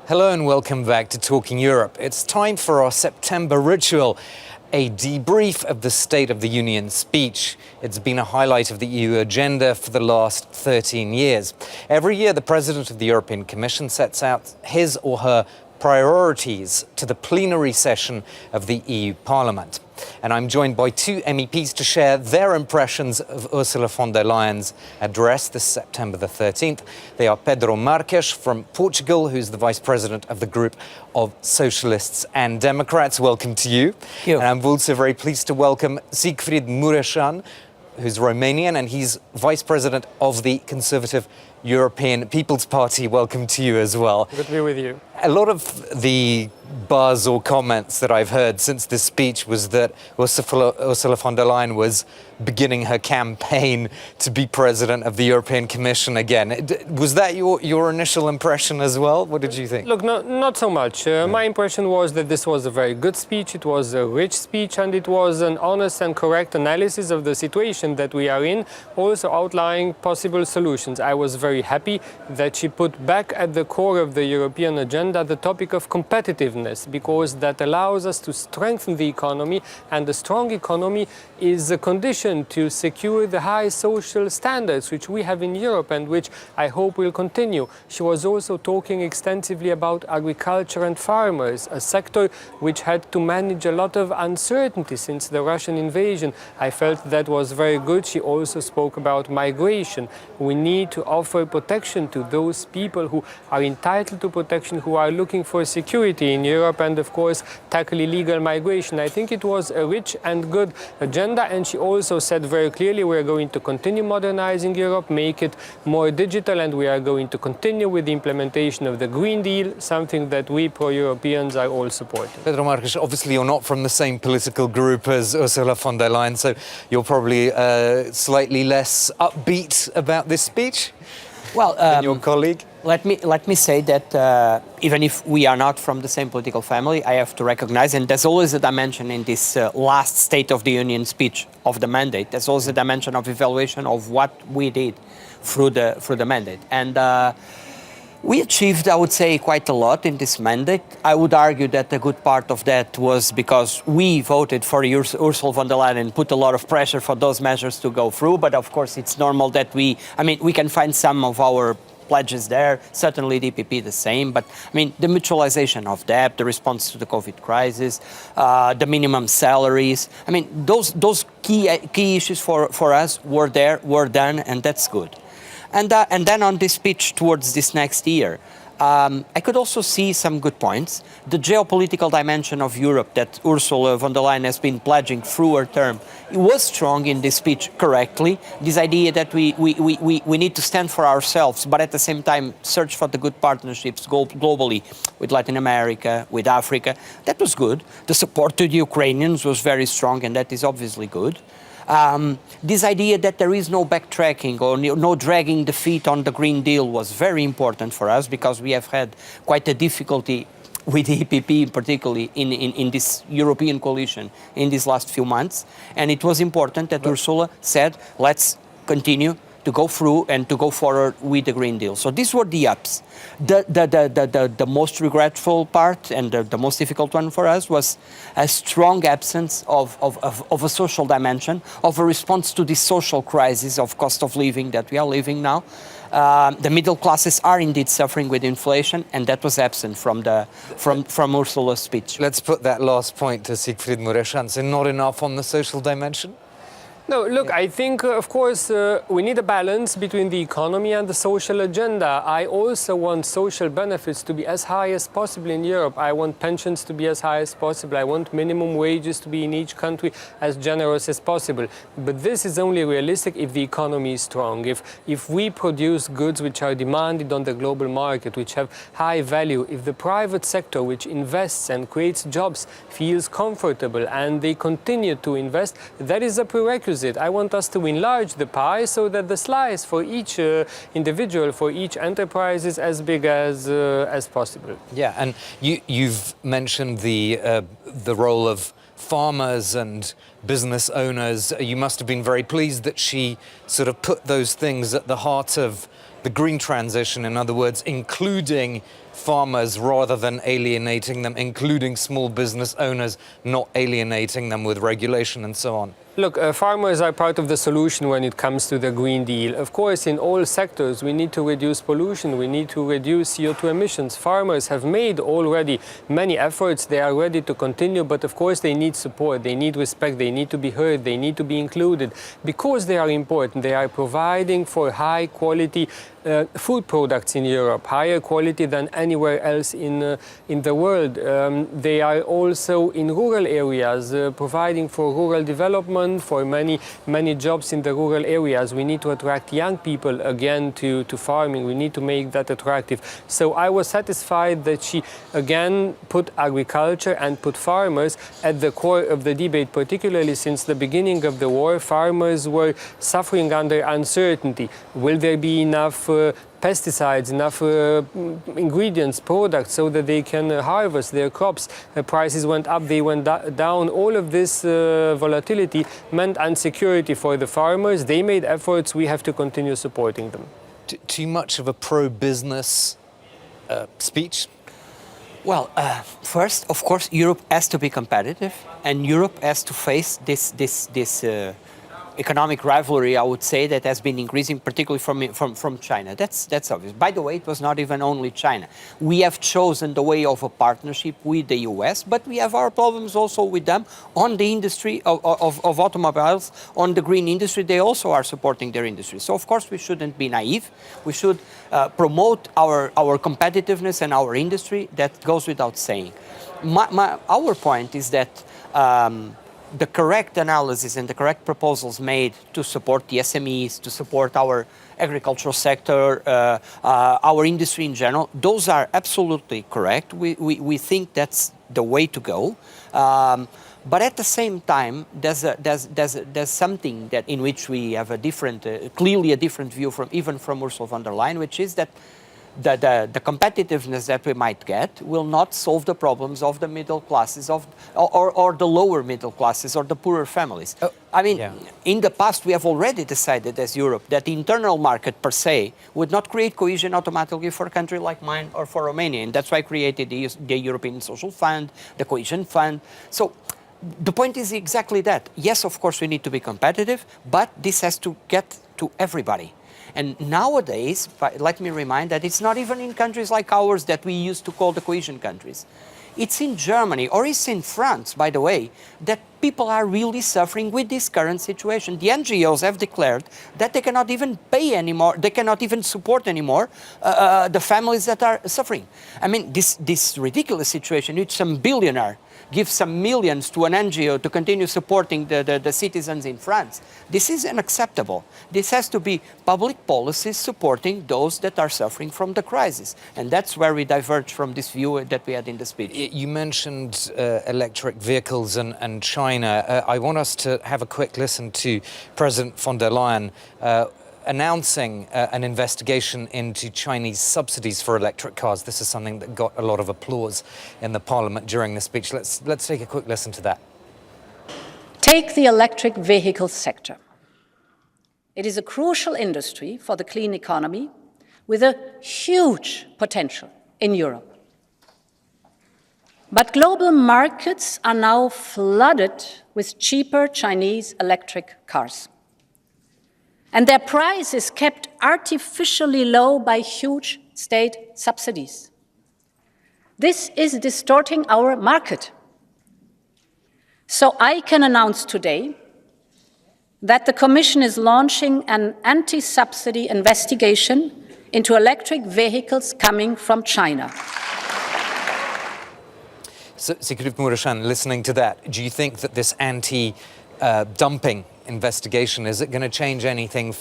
Hello and welcome back to Talking Europe. It's time for our September ritual, a debrief of the State of the Union speech. It's been a highlight of the EU agenda for the last 13 years. Every year, the President of the European Commission sets out his or her priorities to the plenary session of the EU Parliament. And I'm joined by two MEPs to share their impressions of Ursula von der Leyen's address this September the 13th. They are Pedro Marques from Portugal, who's the Vice President of the Group of Socialists and Democrats. Welcome to you. Thank you. And I'm also very pleased to welcome Siegfried Mureșan, who's Romanian, and he's Vice President of the Conservative European People's Party. Welcome to you as well. Good to be with you. A lot of the buzz or comments that I've heard since this speech was that Ursula von der Leyen was beginning her campaign to be president of the European Commission again. Was that your initial impression as well? What did you think? Look, not so much. My impression was that this was a very good speech, it was a rich speech, and it was an honest and correct analysis of the situation that we are in, also outlining possible solutions. I was very happy that she put back at the core of the European agenda the topic of competitiveness, because that allows us to strengthen the economy, and a strong economy is a condition to secure the high social standards which we have in Europe and which I hope will continue. She was also talking extensively about agriculture and farmers, a sector which had to manage a lot of uncertainty since the Russian invasion. I felt that was very good. She also spoke about migration. We need to offer protection to those people who are entitled to protection, who are looking for security in Europe, and of course tackle illegal migration. I think it was a rich and good agenda, and she also said very clearly we are going to continue modernizing Europe, make it more digital, and we are going to continue with the implementation of the Green Deal, something that we pro-Europeans are all supporting. Pedro Marques, obviously you're not from the same political group as Ursula von der Leyen, so you're probably slightly less upbeat about this speech than your colleague. Let me say that even if we are not from the same political family, I have to recognize, and there's always a dimension in this last State of the Union speech of the mandate. There's always a dimension of evaluation of what we did through the mandate, and we achieved, I would say, quite a lot in this mandate. I would argue that a good part of that was because we voted for Ursula von der Leyen and put a lot of pressure for those measures to go through. But of course, it's normal that we can find some of our pledges there, certainly the EPP the same, but the mutualization of debt, the response to the COVID crisis, the minimum salaries, those key issues for us were there, were done, and that's good. And then on this speech towards this next year, I could also see some good points. The geopolitical dimension of Europe that Ursula von der Leyen has been pledging through her term, it was strong in this speech correctly. This idea that we need to stand for ourselves, but at the same time search for the good partnerships globally with Latin America, with Africa, that was good. The support to the Ukrainians was very strong, and that is obviously good. This idea that there is no backtracking or no dragging the feet on the Green Deal was very important for us, because we have had quite a difficulty with the EPP, particularly in this European coalition in these last few months. And it was important that Ursula said, let's continue to go through and to go forward with the Green Deal. So these were the ups. The most regretful part and the most difficult one for us was a strong absence of a social dimension, of a response to this social crisis of cost of living that we are living now. The middle classes are indeed suffering with inflation, and that was absent from Ursula's speech. Let's put that last point to Siegfried Mureșan. So not enough on the social dimension? No, look, I think, of course, we need a balance between the economy and the social agenda. I also want social benefits to be as high as possible in Europe. I want pensions to be as high as possible. I want minimum wages to be in each country as generous as possible. But this is only realistic if the economy is strong. If we produce goods which are demanded on the global market, which have high value, if the private sector, which invests and creates jobs, feels comfortable and they continue to invest, that is a prerequisite. I want us to enlarge the pie so that the slice for each individual, for each enterprise is as big as possible. Yeah, and you've mentioned the role of farmers and business owners. You must have been very pleased that she sort of put those things at the heart of the green transition, in other words, including farmers rather than alienating them, including small business owners, not alienating them with regulation and so on? Look, farmers are part of the solution when it comes to the Green Deal. Of course, in all sectors, we need to reduce pollution, we need to reduce CO2 emissions. Farmers have made already many efforts, they are ready to continue, but of course they need support, they need respect, they need to be heard, they need to be included. Because they are important, they are providing for high quality food products in Europe, higher quality than anywhere else in the world. They are also in rural areas, providing for rural development, for many jobs in the rural areas. We need to attract young people again to farming. We need to make that attractive. So I was satisfied that she again put agriculture and put farmers at the core of the debate, particularly since the beginning of the war. Farmers were suffering under uncertainty. Will there be enough pesticides, enough ingredients, products, so that they can harvest their crops? Prices went up, they went down. All of this volatility meant insecurity for the farmers. They made efforts, we have to continue supporting them. Too much of a pro-business speech? Well, first, of course, Europe has to be competitive, and Europe has to face this economic rivalry, I would say, that has been increasing, particularly from China. That's obvious. By the way, it was not even only China. We have chosen the way of a partnership with the US, but we have our problems also with them on the industry of automobiles, on the green industry. They also are supporting their industry. So, of course, we shouldn't be naive. We should promote our competitiveness and our industry. That goes without saying. Our point is that the correct analysis and the correct proposals made to support the SMEs, to support our agricultural sector, our industry in general, those are absolutely correct. We think that's the way to go. But at the same time, there's something that in which we have a different, clearly a different view even from Ursula von der Leyen, which is that the competitiveness that we might get will not solve the problems of the middle classes or the lower middle classes or the poorer families. I mean, in the past we have already decided as Europe that the internal market per se would not create cohesion automatically for a country like mine or for Romania, and that's why I created the European Social Fund, the Cohesion Fund. So the point is exactly that. Yes, of course we need to be competitive, but this has to get to everybody. And nowadays, let me remind that it's not even in countries like ours that we used to call the cohesion countries. It's in Germany, or it's in France, by the way, that people are really suffering with this current situation. The NGOs have declared that they cannot even pay anymore, they cannot even support anymore the families that are suffering. I mean, this ridiculous situation in which some billionaire gives some millions to an NGO to continue supporting the citizens in France. This is unacceptable. This has to be public policies supporting those that are suffering from the crisis. And that's where we diverge from this view that we had in the speech. You mentioned electric vehicles and China. I want us to have a quick listen to President von der Leyen announcing an investigation into Chinese subsidies for electric cars. This is something that got a lot of applause in the parliament during the speech. Let's take a quick listen to that. Take the electric vehicle sector. It is a crucial industry for the clean economy with a huge potential in Europe. But global markets are now flooded with cheaper Chinese electric cars. And their price is kept artificially low by huge state subsidies. This is distorting our market. So I can announce today that the Commission is launching an anti-subsidy investigation into electric vehicles coming from China. So, Secretary Mureșan, listening to that, do you think that this anti-dumping investigation, is it going to change anything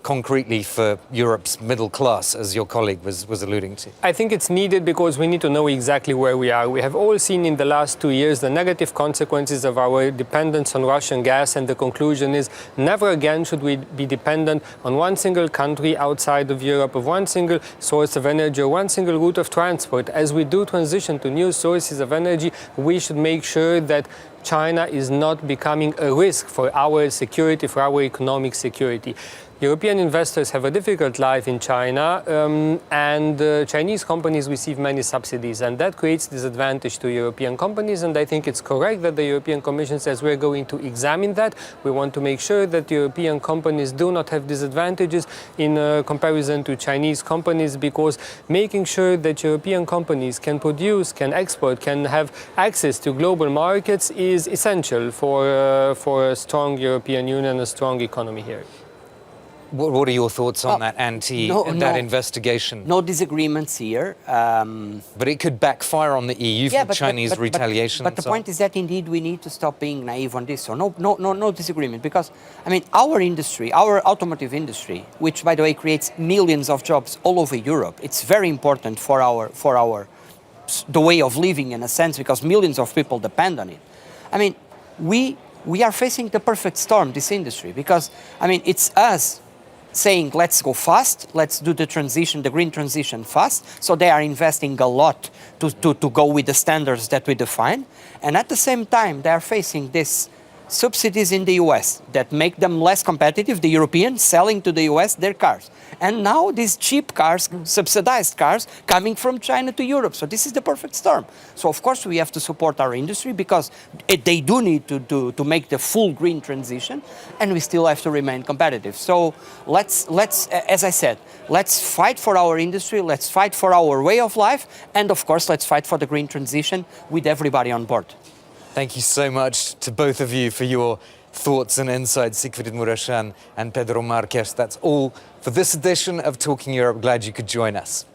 concretely for Europe's middle class, as your colleague was alluding to? I think it's needed because we need to know exactly where we are. We have all seen in the last 2 years the negative consequences of our dependence on Russian gas, and the conclusion is never again should we be dependent on one single country outside of Europe, of one single source of energy or one single route of transport. As we do transition to new sources of energy, we should make sure that China is not becoming a risk for our security, for our economic security. European investors have a difficult life in China, and Chinese companies receive many subsidies, and that creates disadvantage to European companies. And I think it's correct that the European Commission says we're going to examine that. We want to make sure that European companies do not have disadvantages in comparison to Chinese companies, because making sure that European companies can produce, can export, can have access to global markets is essential for a strong European Union, a strong economy here. What are your thoughts on that investigation? No disagreements here. But it could backfire on the EU for Chinese retaliation. But the point is that indeed we need to stop being naive on this. So no disagreement, because I mean our industry, our automotive industry, which by the way creates millions of jobs all over Europe, it's very important for the way of living in a sense, because millions of people depend on it. I mean we are facing the perfect storm, this industry, because I mean it's us saying let's go fast, let's do the transition, the green transition fast. So they are investing a lot to go with the standards that we define. And at the same time, they are facing these subsidies in the US that make them less competitive, the Europeans selling to the US their cars. And now these cheap cars, subsidized cars, coming from China to Europe. So this is the perfect storm. So of course we have to support our industry, because they do need to make the full green transition, and we still have to remain competitive. So let's, as I said, let's fight for our industry, let's fight for our way of life, and of course let's fight for the green transition with everybody on board. Thank you so much to both of you for your thoughts and insights, Siegfried Mureșan and Pedro Marques. That's all for this edition of Talking Europe. Glad you could join us.